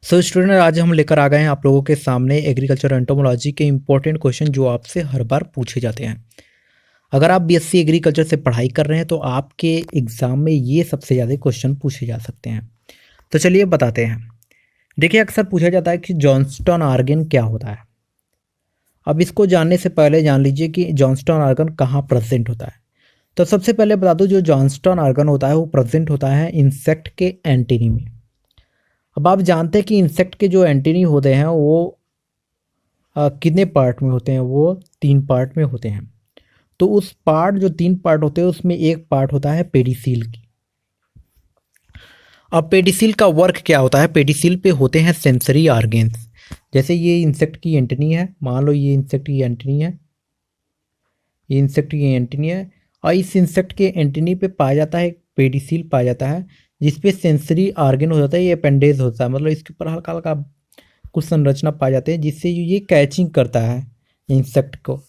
So student, आज हम लेकर आ गए हैं आप लोगों के सामने एग्रीकल्चर एंटोमोलॉजी के इंपॉर्टेंट क्वेश्चन जो आपसे हर बार पूछे जाते हैं। अगर आप बीएससी एग्रीकल्चर से पढ़ाई कर रहे हैं तो आपके एग्ज़ाम में ये सबसे ज़्यादा क्वेश्चन पूछे जा सकते हैं। तो चलिए बताते हैं। देखिए, अक्सर पूछा जाता है कि जॉन्स्टन आर्गन क्या होता है। अब इसको जानने से पहले जान लीजिए कि जॉन्स्टन आर्गन कहाँ प्रेजेंट होता है। तो सबसे पहले बता दूं, जो जॉन्स्टन आर्गन होता है वो प्रेजेंट होता है इंसेक्ट के एंटीनी में। अब आप जानते हैं कि इंसेक्ट के जो एंटीनी होते हैं वो कितने पार्ट में होते हैं। वो 3 पार्ट में होते हैं। तो उस पार्ट जो 3 पार्ट होते हैं उसमें एक पार्ट होता है पेडिसील की। अब पेडिसील का वर्क क्या होता है? पेडिसील पे होते हैं सेंसरी ऑर्गेन्स। जैसे ये इंसेक्ट की एंटीनी है, मान लो ये इंसेक्ट की एंटीनी है, ये इंसेक्ट की एंटीनी है, और इस इंसेक्ट के एंटीनी पे पाया जाता है पेडिसील पाया जाता है, जिसपे सेंसरी ऑर्गन हो जाता है, ये अपेंडेज होता है। मतलब इसके ऊपर हल्का हल्का कुछ संरचना पाए जाते हैं जिससे ये कैचिंग करता है इंसेक्ट को।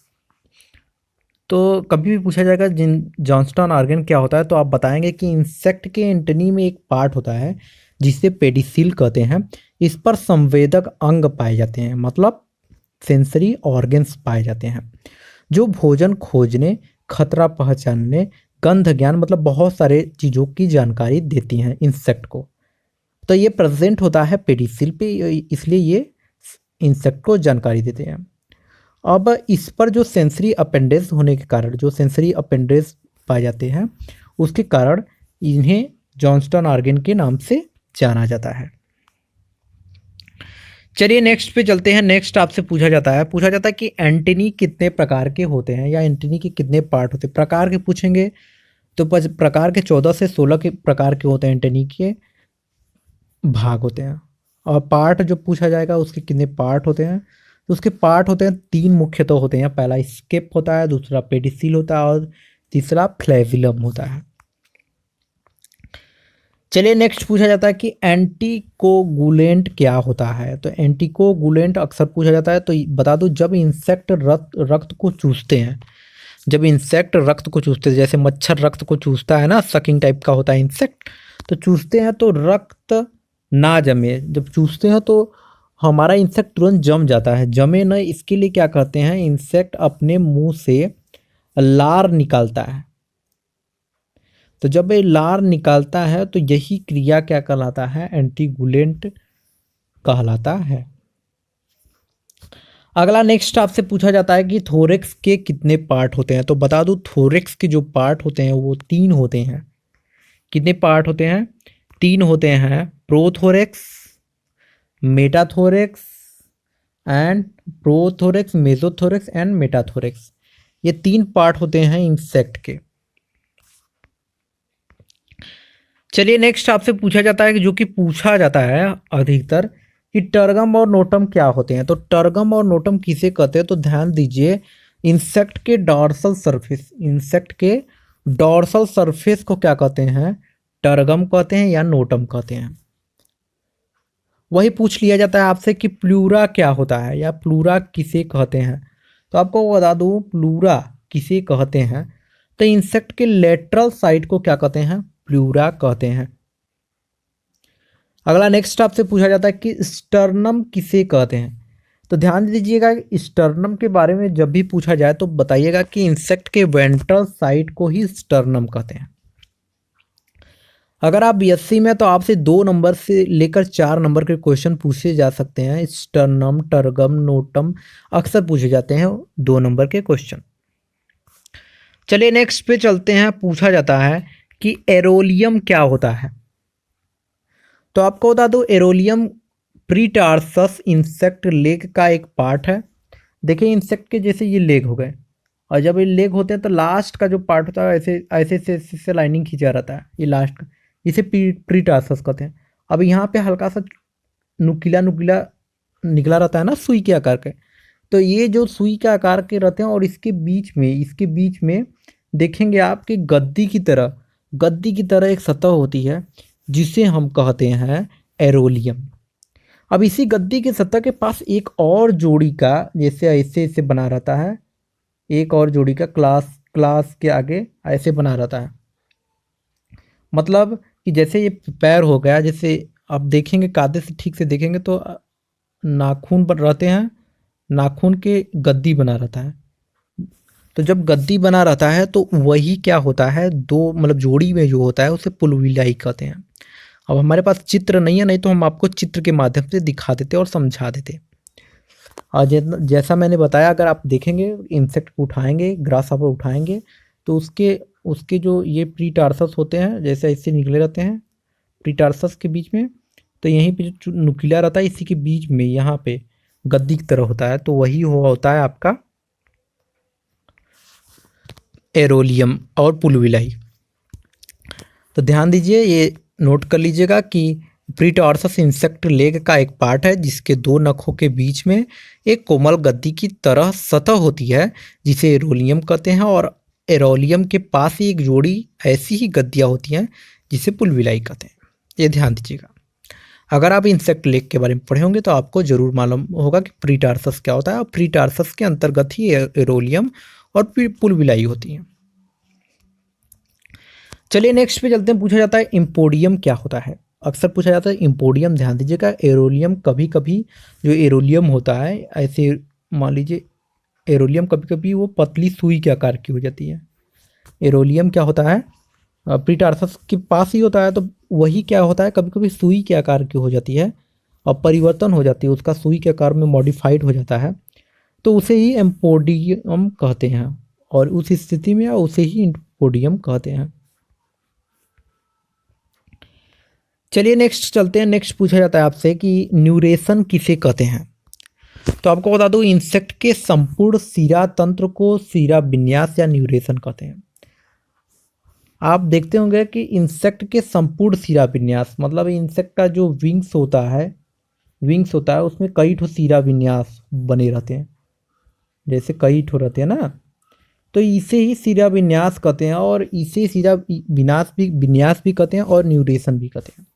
तो कभी भी पूछा जाएगा जिन जॉन्स्टन ऑर्गन क्या होता है, तो आप बताएंगे कि इंसेक्ट के एंटनी में एक पार्ट होता है जिसे पेडिसील कहते हैं। इस पर संवेदक अंग पाए जाते हैं, मतलब सेंसरी ऑर्गन्स पाए जाते हैं, जो भोजन खोजने, खतरा पहचानने, गंध ज्ञान, मतलब बहुत सारे चीज़ों की जानकारी देती हैं इंसेक्ट को। तो ये प्रेजेंट होता है पेडिसील पे, इसलिए ये इंसेक्ट को जानकारी देते हैं। अब इस पर जो सेंसरी अपेंडेज होने के कारण, जो सेंसरी अपेंडेज पाए जाते हैं, उसके कारण इन्हें जॉन्स्टन ऑर्गन के नाम से जाना जाता है। चलिए नेक्स्ट पे चलते हैं। नेक्स्ट आपसे पूछा जाता है कि एंटीनी कितने प्रकार के होते हैं, या एंटीनी के कितने पार्ट होते हैं। प्रकार के पूछेंगे तो प्रकार के 14 से 16 के प्रकार के होते हैं, एंटीनी के भाग होते हैं। और पार्ट जो पूछा जाएगा उसके कितने पार्ट होते हैं, तो उसके पार्ट होते हैं 3 मुख्यतः होते हैं। पहला स्केप होता है, दूसरा पेडिसील होता है, और तीसरा फ्लेविलम होता है। चलिए नेक्स्ट पूछा जाता है कि एंटीकोगुलेंट क्या होता है। तो एंटीकोगुलेंट अक्सर पूछा जाता है, तो बता दूं, जब इंसेक्ट रक्त को चूसते हैं, जब इंसेक्ट रक्त को चूसते हैं, जैसे मच्छर रक्त को चूसता है ना, सकिंग टाइप का होता है इंसेक्ट, तो चूसते हैं तो रक्त ना जमे। जब चूसते हैं तो हमारा इंसेक्ट तुरंत जम जाता है, जमे न, इसके लिए क्या करते हैं, इंसेक्ट अपने मुंह से लार निकालता है। तो जब ये लार निकालता है तो यही क्रिया क्या कहलाता है, एंटीगुलेंट कहलाता है। अगला नेक्स्ट आपसे पूछा जाता है कि थोरेक्स के कितने पार्ट होते हैं। तो बता दूं, थोरेक्स के जो पार्ट होते हैं वो 3 होते हैं। कितने पार्ट होते हैं? 3 होते हैं। Prothorax, metathorax and prothorax, मेसोथोरेक्स and metathorax. ये 3 पार्ट होते हैं इंसेक्ट के। चलिए नेक्स्ट आपसे पूछा जाता है कि जो कि पूछा जाता है अधिकतर, कि टर्गम और नोटम क्या होते हैं। तो टर्गम और नोटम किसे कहते हैं? तो ध्यान दीजिए, इंसेक्ट के डॉर्सल सरफेस, इंसेक्ट के डॉर्सल सरफेस को क्या कहते हैं, टर्गम कहते हैं या नोटम कहते हैं। वही पूछ लिया जाता है आपसे कि प्लूरा क्या होता है, या प्लूरा किसे कहते हैं। तो आपको बता दूं, प्लूरा किसे कहते हैं, तो इंसेक्ट के लेटरल साइड को क्या कहते हैं, प्लूरा कहते हैं। अगला नेक्स्ट आपसे पूछा जाता है कि स्टर्नम किसे कहते हैं। तो ध्यान दीजिएगा, स्टर्नम के बारे में जब भी पूछा जाए तो बताइएगा कि इंसेक्ट के वेंट्रल साइड को ही स्टर्नम कहते हैं। अगर आप बीएससी में, तो आपसे 2 नंबर से लेकर 4 नंबर के क्वेश्चन पूछे जा सकते हैं। स्टर्नम, टर्गम, नोटम अक्सर पूछे जाते हैं 2 नंबर के क्वेश्चन। चलिए नेक्स्ट पे चलते हैं। पूछा जाता है कि एरोलियम क्या होता है। तो आपको बता दो, एरोलियम प्रीटार्सस इंसेक्ट लेग का एक पार्ट है। देखिए, इंसेक्ट के जैसे ये लेग हो गए, और जब ये लेग होते हैं तो लास्ट का जो पार्ट होता है ऐसे ऐसे से लाइनिंग खींचा रहता है, ये लास्ट का, इसे प्रीटार्सस कहते हैं। अब यहाँ पे हल्का सा नुकीला नुकीला निकला रहता है ना, सुई के आकार के। तो ये जो सुई के आकार के रहते हैं, और इसके बीच में देखेंगे आप कि गद्दी की तरह एक सतह होती है जिसे हम कहते हैं एरोलियम। अब इसी गद्दी की सतह के पास एक और जोड़ी का, जैसे ऐसे ऐसे बना रहता है, एक और जोड़ी का क्लास के आगे ऐसे बना रहता है। मतलब कि जैसे ये पैर हो गया, जैसे आप देखेंगे कायदे से ठीक से देखेंगे तो नाखून पर रहते हैं, नाखून के गद्दी बना रहता है। तो जब गद्दी बना रहता है तो वही क्या होता है, दो मतलब जोड़ी में जो होता है उसे पुलविलाई कहते हैं। अब हमारे पास चित्र नहीं है, नहीं तो हम आपको चित्र के माध्यम से दिखा देते और समझा देते। और जैसा मैंने बताया, अगर आप देखेंगे इंसेक्ट को उठाएंगे, ग्रास हॉपर उठाएंगे तो उसके उसके जो ये प्रीटार्सस होते हैं जैसे इससे निकले रहते हैं प्रीटार्सस के बीच में, तो यहीं पे जो नुकीला रहता है इसी के बीच में यहाँ पे गद्दी की तरह होता है, तो वही होता है आपका एरोलियम और पुलविलाई। तो ध्यान दीजिए, ये नोट कर लीजिएगा कि प्रीटार्सस इंसेक्ट लेग का एक पार्ट है जिसके दो नखों के बीच में एक कोमल गद्दी की तरह सतह होती है जिसे एरोलियम कहते हैं, और एरोलियम के पास ही एक जोड़ी ऐसी ही गद्दियाँ होती हैं जिसे पुलविलाई कहते हैं। ये ध्यान दीजिएगा। अगर आप इंसेक्ट लेग के बारे में पढ़े होंगे तो आपको जरूर मालूम होगा कि प्रीटार्सस क्या होता है, और प्रीटार्सस के अंतर्गत ही एरोलियम और पुलविलाई होती हैं। चलिए नेक्स्ट पे चलते हैं। पूछा जाता है इम्पोडियम क्या होता है। अक्सर पूछा जाता है इम्पोडियम। ध्यान दीजिएगा, एरोलियम कभी कभी जो एरोलियम होता है, ऐसे मान लीजिए एरोलियम कभी कभी वो पतली सुई के आकार की हो जाती है। एरोलियम क्या होता है, प्रीटार्सस के पास ही होता है, तो वही क्या होता है कभी कभी सुई के आकार की हो जाती है और परिवर्तन हो जाती है, उसका सुई के आकार में मॉडिफाइड हो जाता है, तो उसे ही एम्पोडियम कहते हैं, और उस स्थिति में उसे ही इम्पोडियम कहते हैं। चलिए नेक्स्ट चलते हैं। नेक्स्ट पूछा जाता है आपसे कि न्यूरेशन किसे कहते हैं। तो आपको बता दूं, इंसेक्ट के संपूर्ण शिरा तंत्र को शिरा विन्यास या न्यूरेशन कहते हैं। आप देखते होंगे कि इंसेक्ट के संपूर्ण शिरा विन्यास मतलब इंसेक्ट का जो विंग्स होता है उसमें कई ठो शिरा विन्यास बने रहते हैं, जैसे कई ठो रहते हैं ना, तो इसे ही शिरा विन्यास कहते हैं, और इसे शिरा विन्यास भी कहते हैं और न्यूरेशन भी कहते हैं।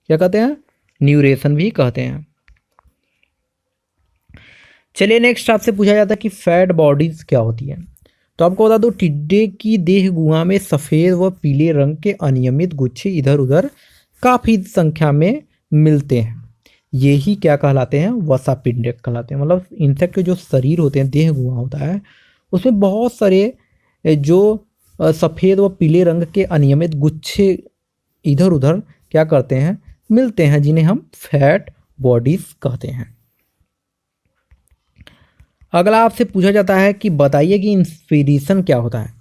क्या कहते हैं, न्यूरेशन भी कहते हैं। चलिए नेक्स्ट आपसे पूछा जाता है कि फैट बॉडीज क्या होती है। तो आपको बता दो, टिड्डे की देह गुहा में सफ़ेद व पीले रंग के अनियमित गुच्छे इधर उधर काफ़ी संख्या में मिलते हैं। ये ही क्या कहलाते हैं, वसा पिंड कहलाते हैं। मतलब इंसेक्ट के जो शरीर होते हैं, देह गुहा होता है, उसमें बहुत सारे जो सफ़ेद व पीले रंग के अनियमित गुच्छे इधर उधर क्या करते हैं, मिलते हैं, जिन्हें हम फैट बॉडीज कहते हैं। अगला आपसे पूछा जाता है कि बताइए कि इंस्पिरेशन क्या होता है।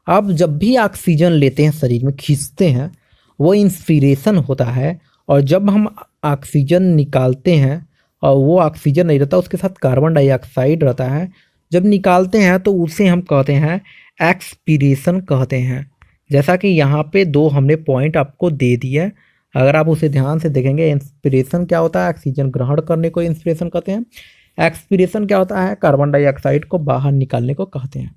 आप जब भी ऑक्सीजन लेते हैं, शरीर में खींचते हैं, वो इंस्पिरेशन होता है, और जब हम ऑक्सीजन निकालते हैं और वो ऑक्सीजन नहीं रहता, उसके साथ कार्बन डाइऑक्साइड रहता है, जब निकालते हैं तो उसे हम कहते हैं एक्सपीरेशन कहते हैं। जैसा कि यहाँ पे दो हमने पॉइंट आपको दे दिया, अगर आप उसे ध्यान से देखेंगे, इंस्पिरेशन क्या होता है, ऑक्सीजन ग्रहण करने को इंस्पिरेशन कहते हैं। एक्सपीरेशन क्या होता है, कार्बन डाइऑक्साइड को बाहर निकालने को कहते हैं।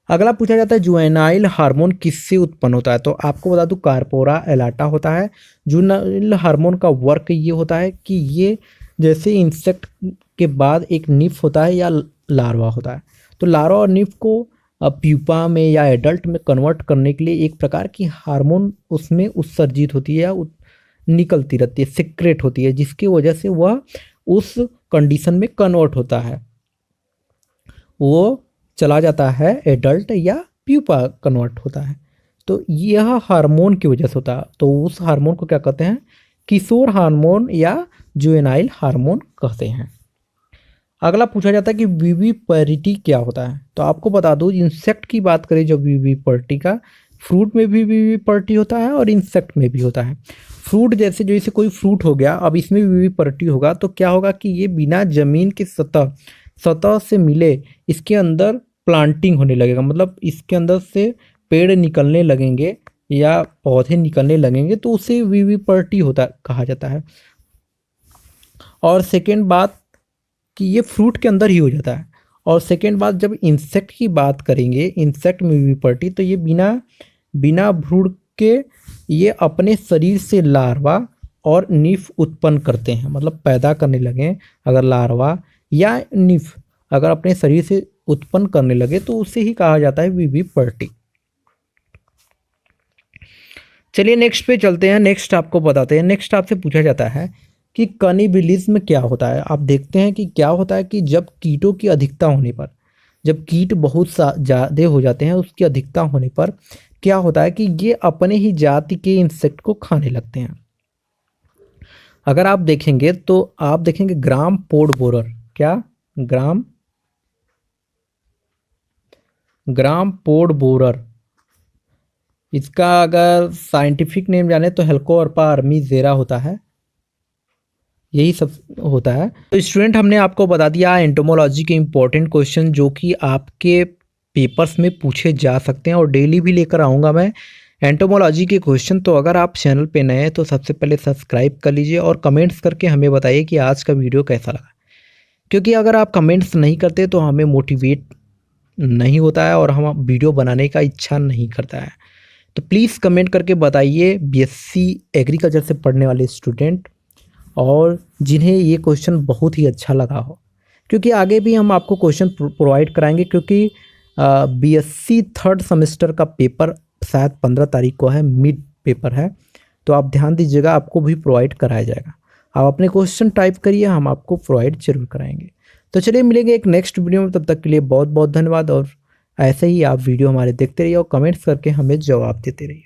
अगला पूछा जाता है जुवेनाइल हार्मोन किससे उत्पन्न होता है। तो आपको बता दूं, कार्पोरा एलाटा होता है। जुवेनाइल हार्मोन का वर्क ये होता है कि ये जैसे इंसेक्ट के बाद एक निफ होता है या लार्वा होता है, तो लार्वा और निफ को प्यूपा में या एडल्ट में कन्वर्ट करने के लिए एक प्रकार की हार्मोन उसमें उत्सर्जित होती है या निकलती रहती है, सिक्रेट होती है, जिसकी वजह से वह उस कंडीशन में कन्वर्ट होता है, वो चला जाता है एडल्ट या प्यूपा कन्वर्ट होता है। तो यह हार्मोन की वजह से होता है, तो उस हार्मोन को क्या कहते हैं, किशोर हार्मोन या जुवेनाइल हार्मोन कहते हैं। अगला पूछा जाता है कि विविपैरिटी क्या होता है। तो आपको बता दूं, इंसेक्ट की बात करें जब विविपैरिटी का, फ्रूट में भी विविपैरिटी होता है और इंसेक्ट में भी होता है। जैसे कोई फ्रूट हो गया, अब इसमें भी विविपैरिटी होगा, तो क्या होगा कि ये बिना जमीन की सतह से मिले इसके अंदर प्लांटिंग होने लगेगा, मतलब इसके अंदर से पेड़ निकलने लगेंगे या पौधे निकलने लगेंगे, तो उसे विविपैरिटी होता कहा जाता है। और सेकेंड बात कि ये फ्रूट के अंदर ही हो जाता है। और सेकेंड बात, जब इंसेक्ट की बात करेंगे, इंसेक्ट में विविपैरिटी, तो ये बिना भ्रूण के ये अपने शरीर से लार्वा और निफ उत्पन्न करते हैं, मतलब पैदा करने लगे। अगर लार्वा या निफ अगर अपने शरीर से उत्पन्न करने लगे तो उसे ही कहा जाता है विविपैरिटी। चलिए नेक्स्ट पे चलते हैं। नेक्स्ट आपको बताते हैं। नेक्स्ट आपसे पूछा जाता है कि कनिबिलिज्म क्या होता है। आप देखते हैं कि क्या होता है कि जब कीटों की अधिकता होने पर, जब कीट बहुत ज़्यादा हो जाते हैं, उसकी अधिकता होने पर क्या होता है कि ये अपने ही जाति के इंसेक्ट को खाने लगते हैं। अगर आप देखेंगे तो आप देखेंगे ग्राम पोड बोरर, क्या ग्राम पोड बोरर, इसका अगर साइंटिफिक नेम जाने तो हेलिकोवर्पा अर्मीज़ेरा होता है, यही सब होता है। तो स्टूडेंट हमने आपको बता दिया एंटोमोलॉजी के इंपॉर्टेंट क्वेश्चन जो कि आपके पेपर्स में पूछे जा सकते हैं और डेली भी लेकर आऊँगा मैं एंटोमोलॉजी के क्वेश्चन। तो अगर आप चैनल पे नए हैं तो सबसे पहले सब्सक्राइब कर लीजिए और कमेंट्स करके हमें बताइए कि आज का वीडियो कैसा लगा, क्योंकि अगर आप कमेंट्स नहीं करते तो हमें मोटिवेट नहीं होता है और हम वीडियो बनाने का इच्छा नहीं करता है। तो प्लीज़ कमेंट करके बताइए बीएससी एग्रीकल्चर से पढ़ने वाले स्टूडेंट और जिन्हें ये क्वेश्चन बहुत ही अच्छा लगा हो, क्योंकि आगे भी हम आपको क्वेश्चन प्रोवाइड कराएंगे, क्योंकि बीएससी थर्ड सेमेस्टर का पेपर शायद 15 तारीख को है, मिड पेपर है। तो आप ध्यान दीजिएगा, आपको भी प्रोवाइड कराया जाएगा। आप अपने क्वेश्चन टाइप करिए, हम आपको प्रोवाइड जरूर कराएंगे। तो चलिए मिलेंगे एक नेक्स्ट वीडियो में, तब तक के लिए बहुत बहुत धन्यवाद। और ऐसे ही आप वीडियो हमारे देखते रहिए और कमेंट्स करके हमें जवाब देते रहिए।